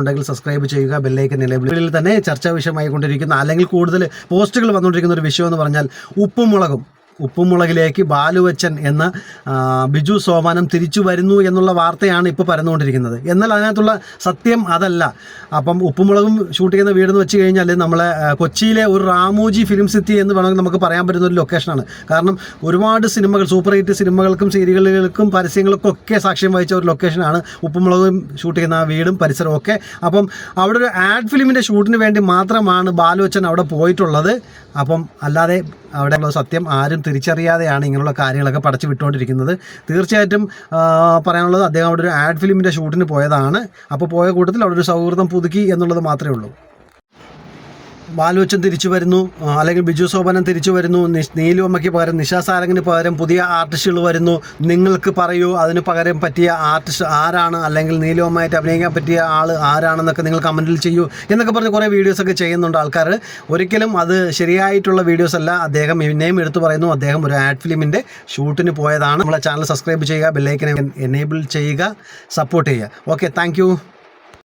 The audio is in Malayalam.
ഉണ്ടെങ്കിൽ സബ്സ്ക്രൈബ് ചെയ്യുക, ബെല്ലൈക്കൻ എനേബിൾ തന്നെ ചർച്ചാ വിഷയമായിക്കൊണ്ടിരിക്കുന്ന അല്ലെങ്കിൽ കൂടുതൽ പോസ്റ്റുകൾ വന്നുകൊണ്ടിരിക്കുന്ന ഒരു വിഷയം എന്ന് പറഞ്ഞാൽ ഉപ്പുമുളകിലേക്ക് ബാലുവച്ചൻ എന്ന ബിജു സോപാനം തിരിച്ചു വരുന്നു എന്നുള്ള വാർത്തയാണ് ഇപ്പോൾ പരന്നുകൊണ്ടിരിക്കുന്നത്. എന്നാൽ അതിനകത്തുള്ള സത്യം അതല്ല. അപ്പം ഉപ്പുമുളകും ഷൂട്ട് ചെയ്യുന്ന വീടെന്ന് വെച്ച് കഴിഞ്ഞാൽ നമ്മളെ കൊച്ചിയിലെ ഒരു റാമോജി ഫിലിം സിറ്റി എന്ന് വേണമെങ്കിൽ നമുക്ക് പറയാൻ പറ്റുന്ന ഒരു ലൊക്കേഷനാണ്. കാരണം ഒരുപാട് സിനിമകൾ, സൂപ്പർ ഹിറ്റ് സിനിമകൾക്കും സീരിയലുകൾക്കും പരസ്യങ്ങൾക്കും ഒക്കെ സാക്ഷ്യം വഹിച്ച ഒരു ലൊക്കേഷനാണ് ഉപ്പുമുളകും ഷൂട്ട് ചെയ്യുന്ന വീടും പരിസരവും ഒക്കെ. അപ്പം അവിടെ ഒരു ആഡ് ഫിലിമിൻ്റെ ഷൂട്ടിന് വേണ്ടി മാത്രമാണ് ബാലുവച്ചൻ അവിടെ പോയിട്ടുള്ളത്. അപ്പം അല്ലാതെ അവിടെ ഉള്ള സത്യം ആരും തിരിച്ചറിയാതെയാണ് ഇങ്ങനെയുള്ള കാര്യങ്ങളൊക്കെ പടച്ചു വിട്ടുകൊണ്ടിരിക്കുന്നത്. തീർച്ചയായിട്ടും പറയാനുള്ളത് അദ്ദേഹം അവിടെ ഒരു ആഡ് ഫിലിമിൻ്റെ ഷൂട്ടിന് പോയതാണ്. അപ്പോൾ പോയ കൂട്ടത്തിൽ അവിടെ ഒരു സൗഹൃദം പുതുക്കി എന്നുള്ളത് മാത്രമേ ഉള്ളൂ. ബാലുവച്ചൻ തിരിച്ചു വരുന്നു, അല്ലെങ്കിൽ ബിജു സോപാനം തിരിച്ചു വരുന്നു, നീലുവമ്മയ്ക്ക് പകരം നിഷാ സാരംഗിന് പകരം പുതിയ ആർട്ടിസ്റ്റുകൾ വരുന്നു. നിങ്ങൾക്ക് പറയൂ അതിന് പകരം പറ്റിയ ആർട്ടിസ്റ്റ് ആരാണ്, അല്ലെങ്കിൽ നീലുവമ്മയായിട്ട് അഭിനയിക്കാൻ പറ്റിയ ആൾ ആരാണെന്നൊക്കെ നിങ്ങൾ കമൻറ്റിൽ ചെയ്യൂ എന്നൊക്കെ പറഞ്ഞ് കുറേ വീഡിയോസൊക്കെ ചെയ്യുന്നുണ്ട് ആൾക്കാർ. ഒരിക്കലും അത് ശരിയായിട്ടുള്ള വീഡിയോസ് അല്ല. അദ്ദേഹം പിന്നെയും എടുത്തു പറയുന്നു അദ്ദേഹം ഒരു ആഡ് ഫിലിമിൻ്റെ ഷൂട്ടിന് പോയതാണ്. നമ്മളെ ചാനൽ സബ്സ്ക്രൈബ് ചെയ്യുക, ബെല്ലൈക്കൻ എനേബിൾ ചെയ്യുക, സപ്പോർട്ട് ചെയ്യുക. Okay, thank